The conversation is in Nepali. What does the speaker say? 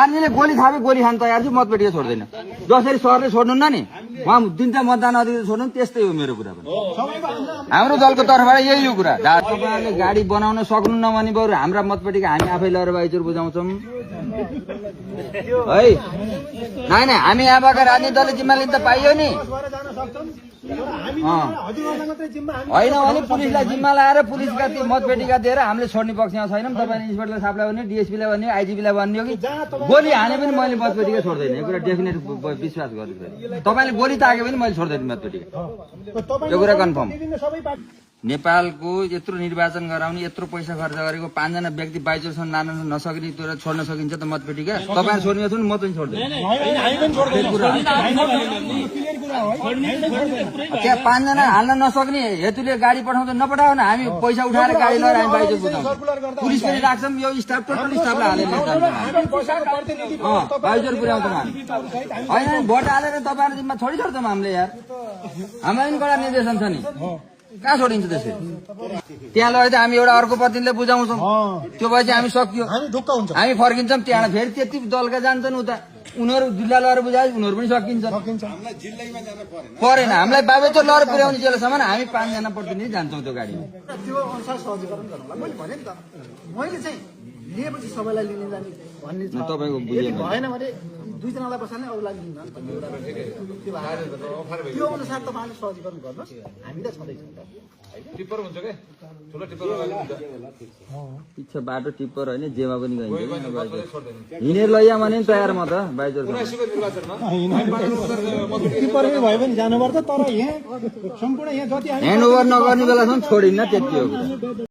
आर्मीले गोली थापे गोली खान तयार छु मतपेटिका छोड्दैन जसरी सरले छोड्नुहुन्न नि उहाँ दिन्छ मतदान अधिकार छोड्नु त्यस्तै हो मेरो कुरा पनि हाम्रो दलको तर्फबाट यही हो कुरा तपाईहरुले गाडी बनाउन सक्नुहुन्न भने बरु हाम्रा मतपेटिका हामी आफै लगेर बाइचुर बुझाउँछौँ है नाइ हामी यहाँबाट राजनीति दलले जिम्मा लिन त पाइयो नि होइन भने पुलिसलाई जिम्मा लाएर पुलिसका ती मतपेटिका दिएर हामीले छोड्ने पक्षमा छैनौँ तपाईले इन्सपेक्टरलाई सापलाई भन्ने डिएसपीलाई भन्ने आइजिपीलाई भन्ने हो कि गोली हाने पनि मैले मतपेटिका छोड्दैन यो कुरा डेफिनेट विश्वास गर्नु तपाईले गोली ताके पनि मैले छोड्दैन मतपेटिका यो कुरा कन्फर्म नेपालको यत्रो निर्वाचन गराउने यत्रो पैसा खर्च गरेको 5 जना व्यक्ति बाइचुरसम्म लान नसक्ने त्यो छोड्न सकिन्छ त मतपेटिका तपाईहरु छोड्ने हो म पनि छोड्दैन त्यहाँ 5 जना हाल्न नसक्ने हेतुले गाडी पठाउँदा नपठाउ न हामी पैसा उठाएर गाडी लगेर हामी बाइचुर बुझाउँछौँ पुलिस पनि राख्छौँ यो स्टाफ टोटल स्टाफलाई हालेर बाइचुर पुर्याउँछौँ हामी होइन भोट हालेर तपाईहरु जिम्मा छोडी छोड्छौँ हामीले यार हामीलाई पनि कडा निर्देशन छ नि कहाँ छोडिन्छ त्यसरी त्यहाँ लगेर हामी एउटा अर्को प्रतिनिधिले बुझाउँछौँ त्यो भएपछि हामी सकियो हामी फर्किन्छौँ त्यहाँ फेरि त्यति दलका जान्छन् उता उनीहरू जिल्ला लगेर बुझाए उनीहरू पनि सकिन्छ परेन हामीलाई बाबेचोर लगेर पुर्याउने जेलसम्म हामी 5 जना प्रतिनिधि जान्छौँ त्यो गाडीमा त्यो अनुसार सहजीकरण गर्नलाई मैले भने नि त मैले चाहिँ लिएपछि सबैलाई लिने जाने भन्ने छ तपाईको बुझेन भएन भने 2 जनालाई बसाल्ने अरूलाई लिन्न त्यो अनुसार तपाईले सहजीकरण गर्नुहोस् हामी त छँदैछौँ त टिप्पर हुन्छ के ठुलो टिप्पर पिच्छे बाटो टिप्पर होइन जेमा पनि गइन्छ हिँडेर लैया भने तयार म त बाइजर टिप्परमै भयो भने जानुपर्छ तर यहाँ सम्पूर्ण यहाँ जति ह्यान्ड ओभर नगर्ने बेलासम्म छोडिन्न त्यति हो